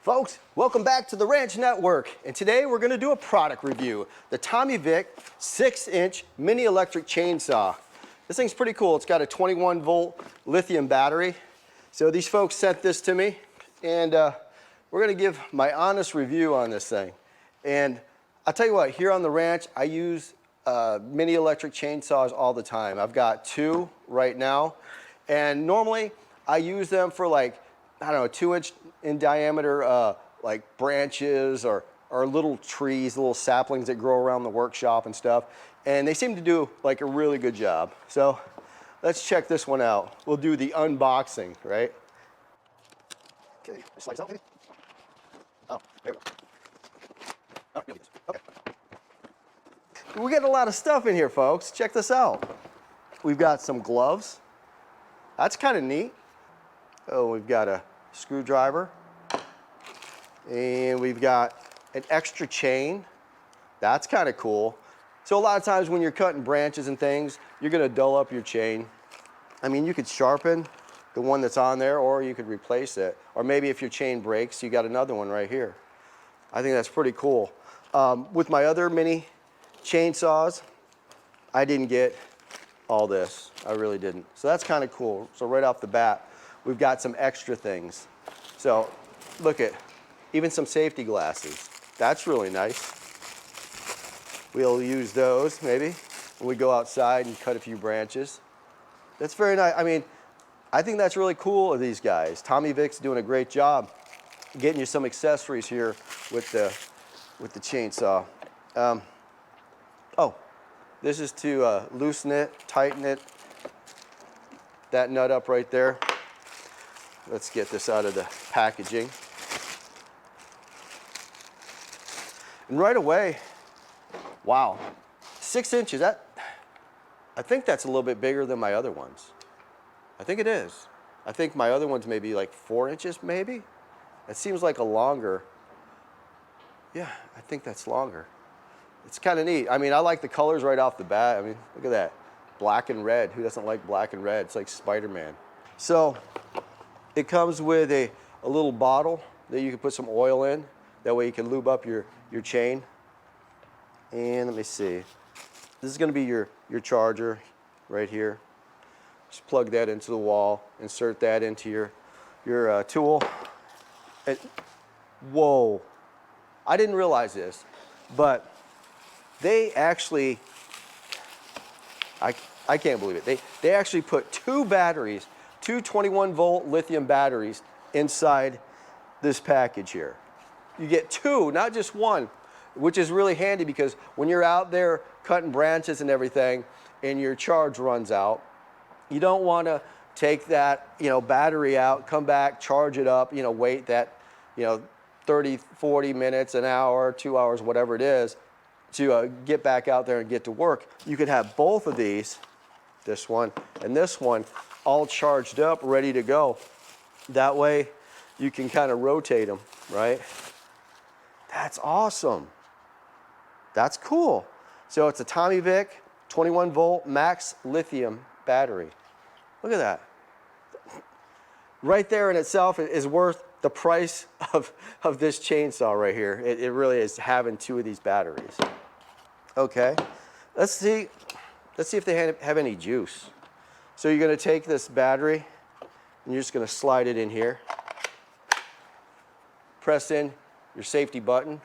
Folks, welcome back to the Ranch Network, and today we're going to do a product review, the TOMYVIC 6-inch mini electric chainsaw. This thing's pretty cool. It's got a 21-volt lithium battery. So these folks sent this to me, and we're going to give my honest review on this thing. And I'll tell you what, here on the ranch, I use mini electric chainsaws all the time. I've got 2 right now, and normally I use them for like, I don't know, 2-inch in diameter like branches or little trees, little saplings that grow around the workshop and stuff. And they seem to do like a really good job. So let's check this one out. We'll do the unboxing, right? Okay, slice out maybe. Oh, there we go. Oh, okay. We got a lot of stuff in here, folks. Check this out. We've got some gloves. That's kind of neat. Oh, we've got a screwdriver, and we've got an extra chain. That's kind of cool. So a lot of times when you're cutting branches and things, you're going to dull up your chain. I mean, you could sharpen the one that's on there, or you could replace it. Or maybe if your chain breaks, you got another one right here. I think that's pretty cool. With my other mini chainsaws, I didn't get all this. I really didn't. So that's kind of cool. So right off the bat, we've got some extra things. So look at, even some safety glasses. That's really nice. We'll use those maybe when we go outside and cut a few branches. That's very nice. I mean, I think that's really cool of these guys. TOMYVIC's doing a great job getting you some accessories here with the chainsaw. Oh, this is to loosen it, tighten it, that nut up right there. Let's get this out of the packaging. And right away, wow, 6 inches, I think that's a little bit bigger than my other ones. I think it is. I think my other ones may be like 4 inches maybe. It seems like a longer, yeah, I think that's longer. It's kind of neat. I mean, I like the colors right off the bat. I mean, look at that, black and red. Who doesn't like black and red? It's like Spider-Man. So it comes with a little bottle that you can put some oil in. That way you can lube up your chain. And let me see. This is going to be your charger right here. Just plug that into the wall. Insert that into your tool. And, whoa. I didn't realize this, but they actually, I can't believe it. They actually put 2 batteries, 2 21-volt lithium batteries inside this package here. You get 2, not just 1, which is really handy because when you're out there cutting branches and everything and your charge runs out, you don't want to take that, battery out, come back, charge it up, wait that, 30, 40 minutes, an hour, 2 hours, whatever it is, to get back out there and get to work. You could have both of these, this one and this one, all charged up, ready to go. That way you can kind of rotate them, right? That's awesome. That's cool. So it's a TOMYVIC 21-volt max lithium battery. Look at that. Right there in itself is worth the price of this chainsaw right here. It really is, having 2 of these batteries. Okay, let's see if they have any juice. So you're going to take this battery and you're just going to slide it in here. Press in your safety button.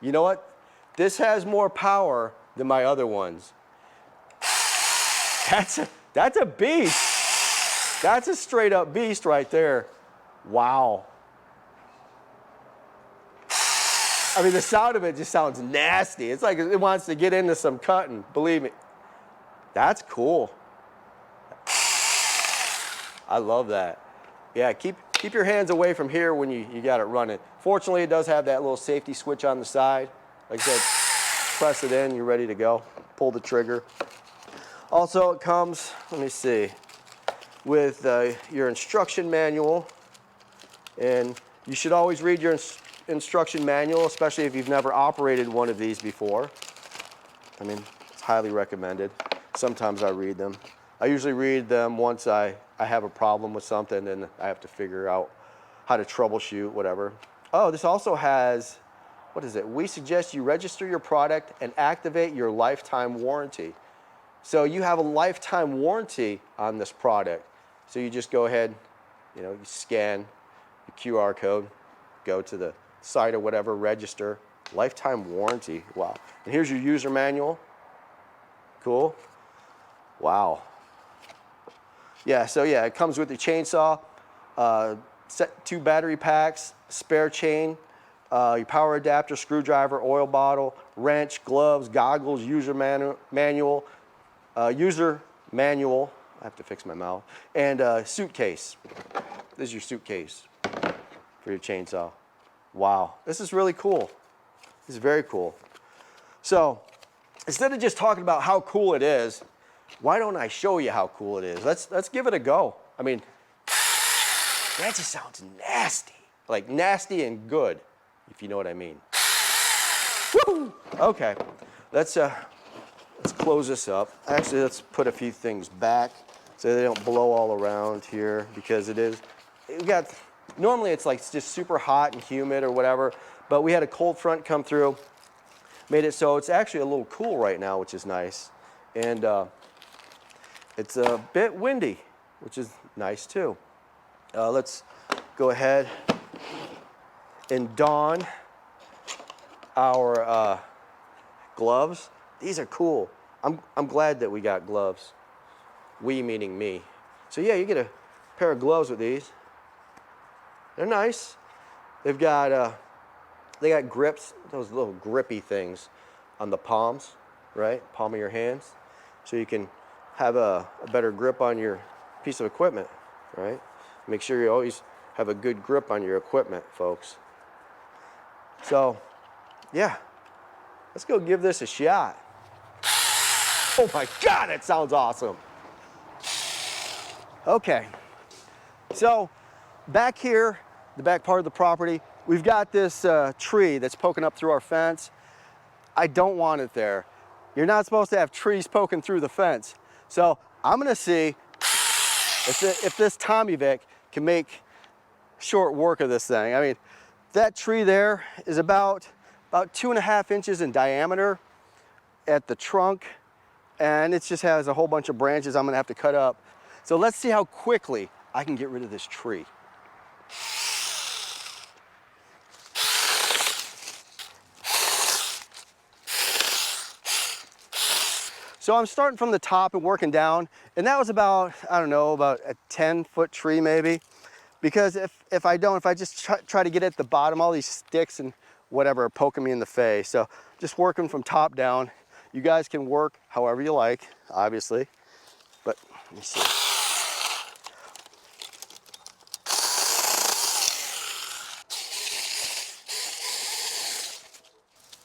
You know what? This has more power than my other ones. That's a beast. That's a straight up beast right there. Wow. I mean, the sound of it just sounds nasty. It's like it wants to get into some cutting, believe me. That's cool. I love that. Yeah, keep your hands away from here when you got it running. Fortunately, it does have that little safety switch on the side. Like I said, press it in, you're ready to go. Pull the trigger. Also, it comes, let me see, with your instruction manual. And you should always read your instruction manual, especially if you've never operated one of these before. I mean, it's highly recommended. Sometimes I read them. I usually read them once I have a problem with something and I have to figure out how to troubleshoot, whatever. Oh, this also has, what is it? We suggest you register your product and activate your lifetime warranty. So you have a lifetime warranty on this product. So you just go ahead, you know, you scan the QR code, go to the site or whatever, register, lifetime warranty. Wow. And here's your user manual. Cool. Wow. Yeah, so yeah, it comes with the chainsaw, set 2 battery packs, spare chain, your power adapter, screwdriver, oil bottle, wrench, gloves, goggles, user manual, I have to fix my mouth, and suitcase. This is your suitcase for your chainsaw. Wow, this is really cool. This is very cool. So instead of just talking about how cool it is, why don't I show you how cool it is? Let's give it a go. I mean, that just sounds nasty. Like nasty and good, if you know what I mean. Woo! Okay, let's close this up. Actually, let's put a few things back so they don't blow all around here, because normally it's like just super hot and humid or whatever, but we had a cold front come through, made it so it's actually a little cool right now, which is nice. And it's a bit windy, which is nice too. Let's go ahead and don our gloves. These are cool. I'm glad that we got gloves. We meaning me. So yeah, you get a pair of gloves with these. They're nice. They got grips, those little grippy things on the palms, right? Palm of your hands. So you can have a better grip on your piece of equipment, right? Make sure you always have a good grip on your equipment, folks. So, yeah, let's go give this a shot. Oh my God, that sounds awesome. Okay, so back here, the back part of the property, we've got this tree that's poking up through our fence. I don't want it there. You're not supposed to have trees poking through the fence. So I'm gonna see if this TOMYVIC can make short work of this thing. I mean, that tree there is about 2.5 inches in diameter at the trunk, and it just has a whole bunch of branches I'm gonna have to cut up. So let's see how quickly I can get rid of this tree. So I'm starting from the top and working down, and that was about, I don't know, about a 10-foot tree maybe. Because if I just try to get at the bottom, all these sticks and whatever are poking me in the face. So just working from top down. You guys can work however you like, obviously. But let me see.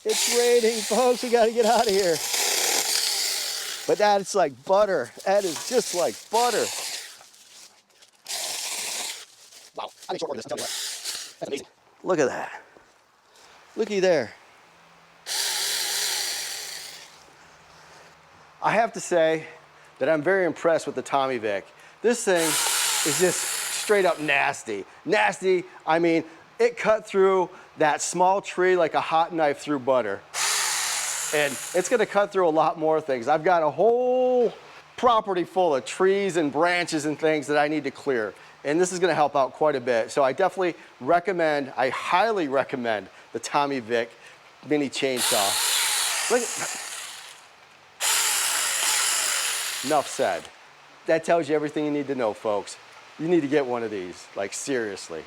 It's raining, folks. We got to get out of here. But that is like butter. That is just like butter. Wow, I think short work of this, I'll tell you what. That's amazing. Look at that. Looky there. I have to say that I'm very impressed with the TOMYVIC. This thing is just straight up nasty. Nasty, I mean, it cut through that small tree like a hot knife through butter. And it's gonna cut through a lot more things. I've got a whole property full of trees and branches and things that I need to clear. And this is gonna help out quite a bit. So I definitely recommend, I highly recommend the TOMYVIC mini chainsaw. Look at, enough said. That tells you everything you need to know, folks. You need to get one of these, like seriously.